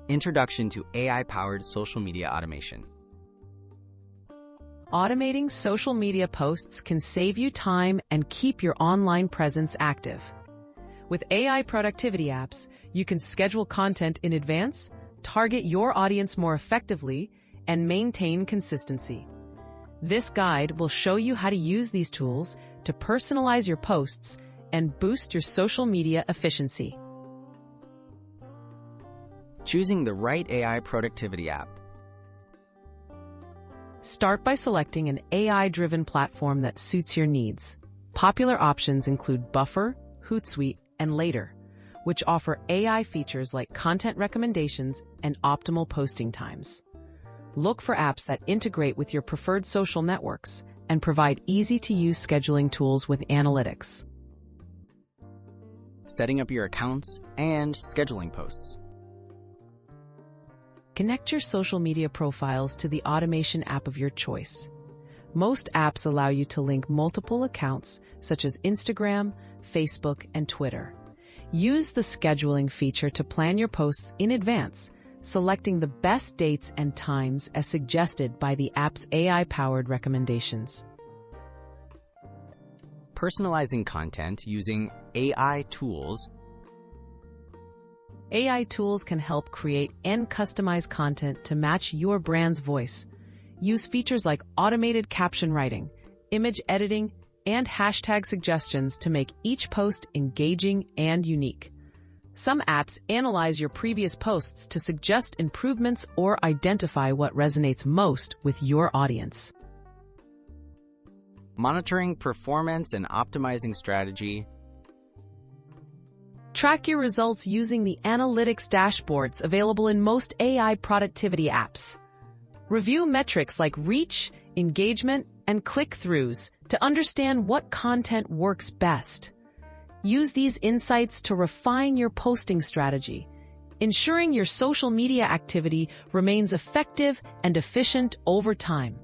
Introduction to AI-powered social media automation. Automating social media posts can save you time and keep your online presence active. With AI productivity apps, you can schedule content in advance, target your audience more effectively, and maintain consistency. This guide will show you how to use these tools to personalize your posts and boost your social media efficiency. Choosing the right AI productivity app. Start by selecting an AI-driven platform that suits your needs. Popular options include Buffer, Hootsuite, and Later, which offer AI features like content recommendations and optimal posting times. Look for apps that integrate with your preferred social networks and provide easy-to-use scheduling tools with analytics. Setting up your accounts and scheduling posts. Connect your social media profiles to the automation app of your choice. Most apps allow you to link multiple accounts, such as Instagram, Facebook, and Twitter. Use the scheduling feature to plan your posts in advance, selecting the best dates and times as suggested by the app's AI-powered recommendations. Personalizing content using AI tools. AI tools can help create and customize content to match your brand's voice. Use features like automated caption writing, image editing, and hashtag suggestions to make each post engaging and unique. Some apps analyze your previous posts to suggest improvements or identify what resonates most with your audience. Monitoring performance and optimizing strategy. Track your results using the analytics dashboards available in most AI productivity apps. Review metrics like reach, engagement, and click-throughs to understand what content works best. Use these insights to refine your posting strategy, ensuring your social media activity remains effective and efficient over time.